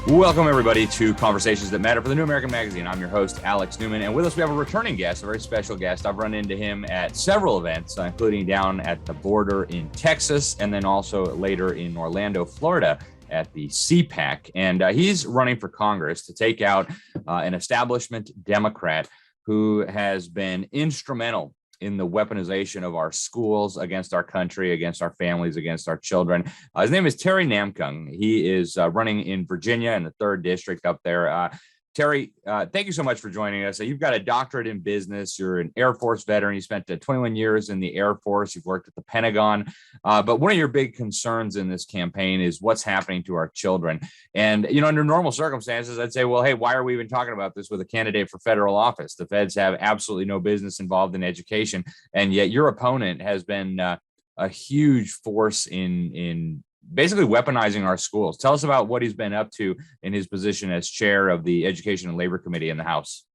Welcome, everybody, to Conversations That Matter for the New American Magazine. I'm your host, Alex Newman, and with us we have a returning guest, a very special guest. I've run into him at several events, including down at the border in Texas, and then also later in Orlando, Florida, at the CPAC. And he's running for Congress to take out an establishment Democrat who has been instrumental in the weaponization of our schools against our country, against our families, against our children. His name is Terry Namkung. He is running in Virginia in the 3rd District up there. Terry, thank you so much for joining us. You've got a doctorate in business. You're an Air Force veteran. You spent 21 years in the Air Force. You've worked at the Pentagon. But one of your big concerns in this campaign is what's happening to our children. And, under normal circumstances, I'd say, well, hey, why are we even talking about this with a candidate for federal office? The feds have absolutely no business involved in education. And yet your opponent has been a huge force in basically weaponizing our schools. Tell us about what he's been up to in his position as chair of the Education and Labor Committee in the House.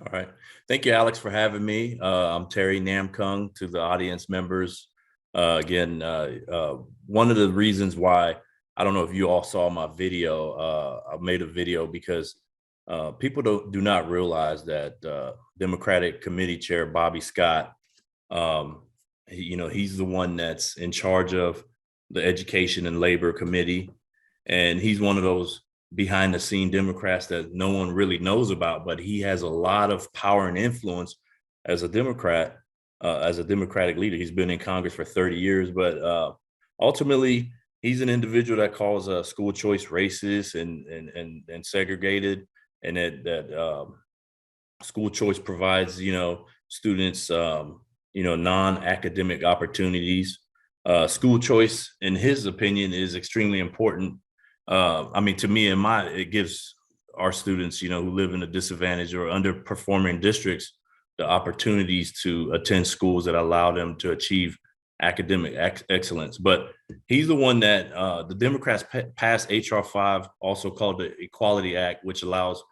All right. Thank you, Alex, for having me. I'm Terry Namkung. To the audience members. One of the reasons why, I don't know if you all saw my video, I made a video because people do not realize that Democratic Committee Chair Bobby Scott, he's the one that's in charge of the Education and Labor Committee. And he's one of those behind the scene Democrats that no one really knows about, but he has a lot of power and influence as a Democrat, as a Democratic leader. He's been in Congress for 30 years, but ultimately he's an individual that calls school choice racist and segregated, and that school choice provides, students, non-academic opportunities. School choice, in his opinion, is extremely important. To me, it gives our students, who live in a disadvantaged or underperforming districts, the opportunities to attend schools that allow them to achieve academic excellence. But he's the one that the Democrats passed H.R. 5, also called the Equality Act, which allows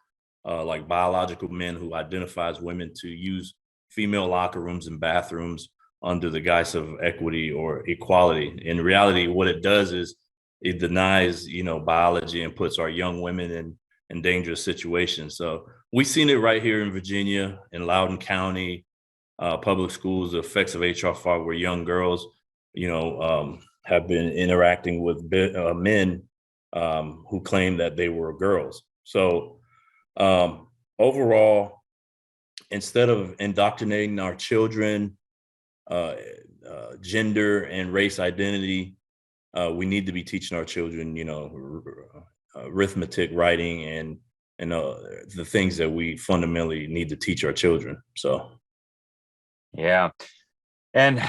biological men who identify as women to use female locker rooms and bathrooms under the guise of equity or equality. In reality, what it does is it denies, biology and puts our young women in dangerous situations. So we've seen it right here in Virginia, in Loudoun County, public schools, the effects of HR 5, where young girls, have been interacting with men who claim that they were girls. So overall, instead of indoctrinating our children, gender and race identity, we need to be teaching our children, arithmetic, writing, and the things that we fundamentally need to teach our children. So, yeah. And,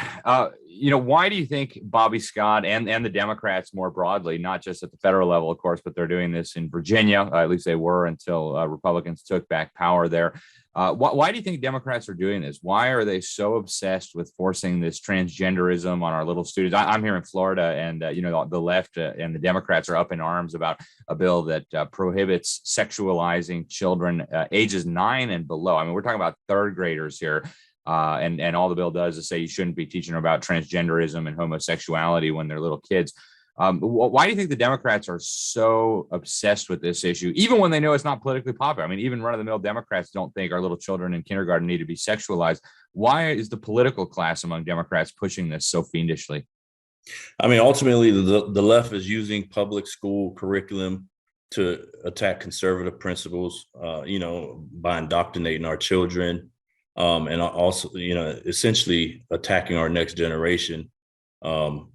why do you think Bobby Scott and the Democrats more broadly, not just at the federal level, of course, but they're doing this in Virginia, at least they were until Republicans took back power there. Why do you think Democrats are doing this? Why are they so obsessed with forcing this transgenderism on our little students? I'm here in Florida, and, the left and the Democrats are up in arms about a bill that prohibits sexualizing children ages 9 and below. I mean, we're talking about 3rd graders here. And all the bill does is say you shouldn't be teaching them about transgenderism and homosexuality when they're little kids. Why do you think the Democrats are so obsessed with this issue, even when they know it's not politically popular? I mean, even run-of-the-mill Democrats don't think our little children in kindergarten need to be sexualized. Why is the political class among Democrats pushing this so fiendishly? Ultimately, the left is using public school curriculum to attack conservative principles, by indoctrinating our children. And also, essentially attacking our next generation. And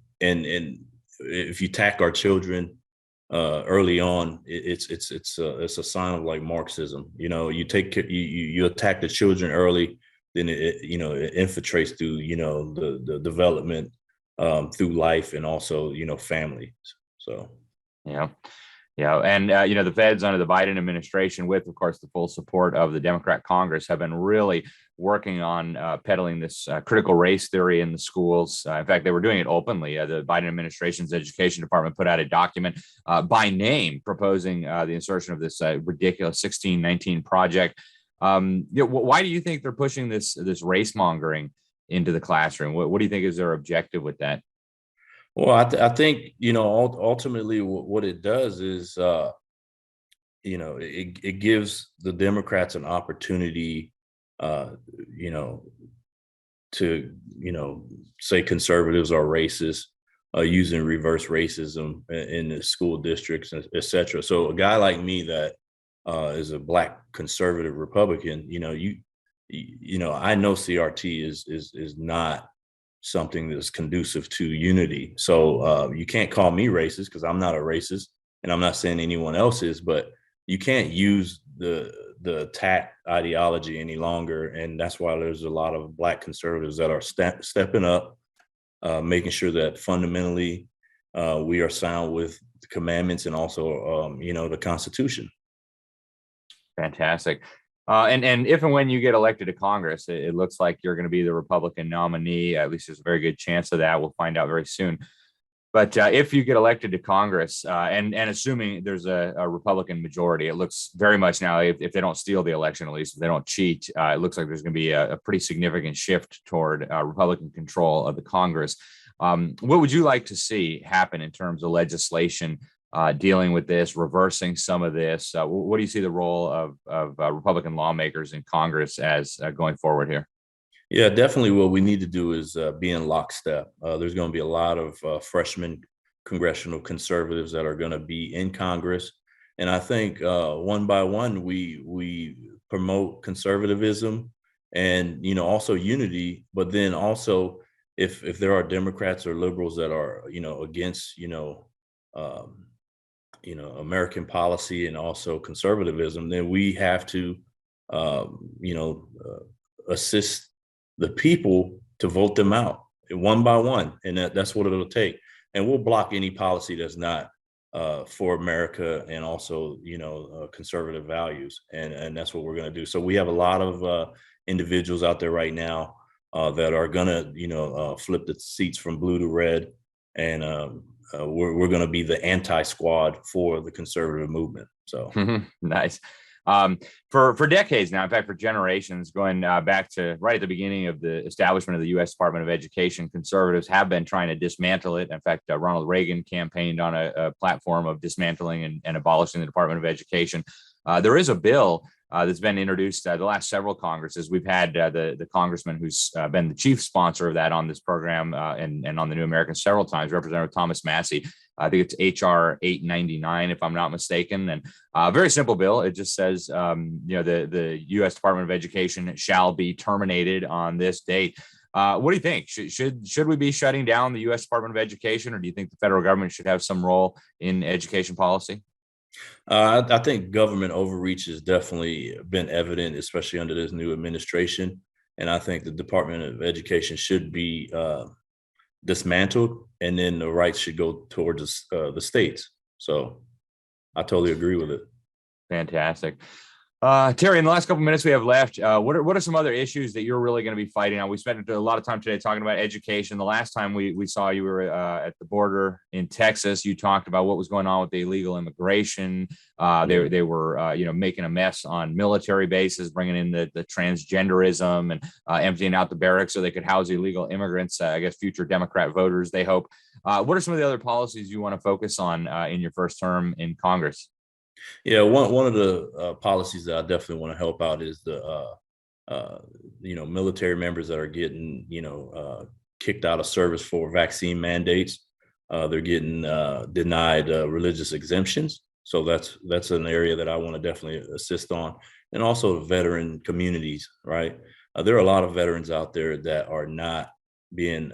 if you attack our children early on, it's a sign of Marxism. You attack the children early, then it infiltrates through the development through life, and also family. So yeah. Yeah. And, the feds under the Biden administration, with, of course, the full support of the Democrat Congress, have been really working on peddling this critical race theory in the schools. In fact, they were doing it openly. The Biden administration's education department put out a document by name proposing the insertion of this ridiculous 1619 project. Why do you think they're pushing this race mongering into the classroom? What do you think is their objective with that? Well, I think, ultimately what it does is it gives the Democrats an opportunity, you know, to, say conservatives are racist, using reverse racism in the school districts, et cetera. So a guy like me that is a Black conservative Republican, I know CRT is not something that's conducive to unity. So you can't call me racist because I'm not a racist, and I'm not saying anyone else is, but you can't use the attack ideology any longer, and that's why there's a lot of Black conservatives that are stepping up, making sure that fundamentally we are sound with the commandments and also the Constitution. Fantastic. And if and when you get elected to Congress, it looks like you're going to be the Republican nominee. At least there's a very good chance of that. We'll find out very soon. But if you get elected to Congress, and assuming there's a Republican majority, it looks very much now, if they don't steal the election, at least if they don't cheat, it looks like there's going to be a pretty significant shift toward Republican control of the Congress. What would you like to see happen in terms of legislation dealing with this, reversing some of this? What do you see the role of Republican lawmakers in Congress as going forward here? Yeah, definitely. What we need to do is be in lockstep. There's going to be a lot of freshman congressional conservatives that are going to be in Congress, and I think one by one we promote conservatism and also unity. But then also, if there are Democrats or liberals that are against um, American policy and also conservatism, then we have to assist the people to vote them out one by one, and that's what it'll take. And we'll block any policy that's not for America and also conservative values, and that's what we're going to do. So we have a lot of individuals out there right now that are going to flip the seats from blue to red, and we're going to be the anti-squad for the conservative movement. So nice. For decades now, in fact, for generations, going back to right at the beginning of the establishment of the U.S. Department of Education, conservatives have been trying to dismantle it. In fact, Ronald Reagan campaigned on a platform of dismantling and abolishing the Department of Education. There is a bill that's been introduced the last several Congresses. We've had the congressman who's been the chief sponsor of that on this program and on the New American several times, Representative Thomas Massey. I think it's HR 899, if I'm not mistaken. And a very simple bill. It just says, the U.S. Department of Education shall be terminated on this date. What do you think? Should we be shutting down the U.S. Department of Education, or do you think the federal government should have some role in education policy? I think government overreach has definitely been evident, especially under this new administration. And I think the Department of Education should be dismantled, and then the rights should go towards the states. So I totally agree with it. Fantastic. Terry, in the last couple of minutes we have left, what are some other issues that you're really going to be fighting on? We spent a lot of time today talking about education. The last time we saw you were at the border in Texas. You talked about what was going on with the illegal immigration. They were making a mess on military bases, bringing in the transgenderism and emptying out the barracks so they could house illegal immigrants. I guess future Democrat voters, they hope. What are some of the other policies you want to focus on in your first term in Congress? Yeah, one of the policies that I definitely want to help out is the military members that are getting kicked out of service for vaccine mandates. They're getting denied religious exemptions. So that's an area that I want to definitely assist on, and also veteran communities. Right, there are a lot of veterans out there that are not being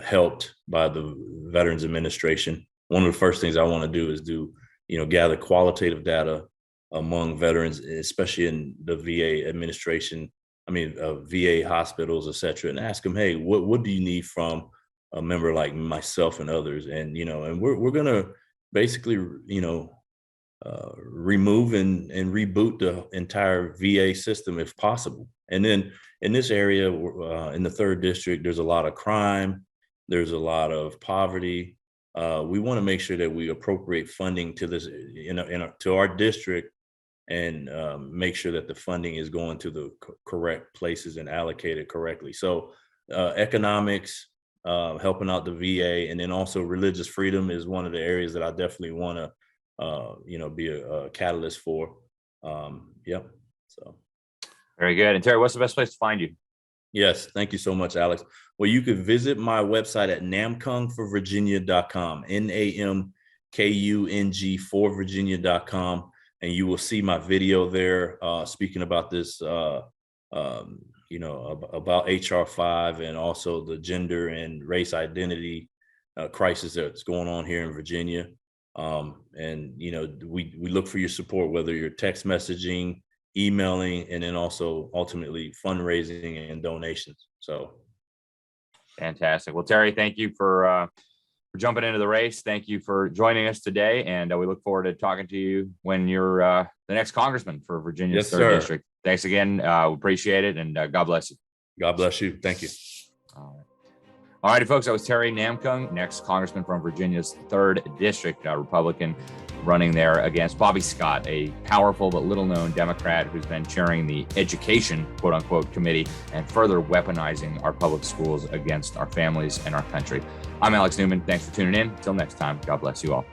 helped by the Veterans Administration. One of the first things I want to do is gather qualitative data among veterans, especially in the VA administration, VA hospitals, et cetera, and ask them, hey, what do you need from a member like myself and others? And, and we're going to basically, remove and reboot the entire VA system if possible. And then in this area, in the 3rd district, there's a lot of crime. There's a lot of poverty. We want to make sure that we appropriate funding to this, to our district, and make sure that the funding is going to the correct places and allocated correctly. So economics, helping out the VA, and then also religious freedom is one of the areas that I definitely want to be a catalyst for. Yep. So. Very good. And Terry, what's the best place to find you? Yes. Thank you so much, Alex. Well, you could visit my website at namkungforvirginia.com, NAMKUNG for Virginia.com. And you will see my video there speaking about this, about HR 5 and also the gender and race identity crisis that's going on here in Virginia. We look for your support, whether you're text messaging, emailing, and then also ultimately fundraising and donations. So fantastic. Well, Terry, thank you for jumping into the race. Thank you for joining us today, and we look forward to talking to you when you're the next congressman for Virginia's Yes, 3rd sir. district. Thanks again. We appreciate it, and God bless you. God bless you. Thank you. All right. All righty, folks, that was Terry Namkung, next congressman from Virginia's 3rd district, Republican, running there against Bobby Scott, a powerful but little-known Democrat who's been chairing the education, quote-unquote, committee and further weaponizing our public schools against our families and our country. I'm Alex Newman. Thanks for tuning in. Until next time, God bless you all.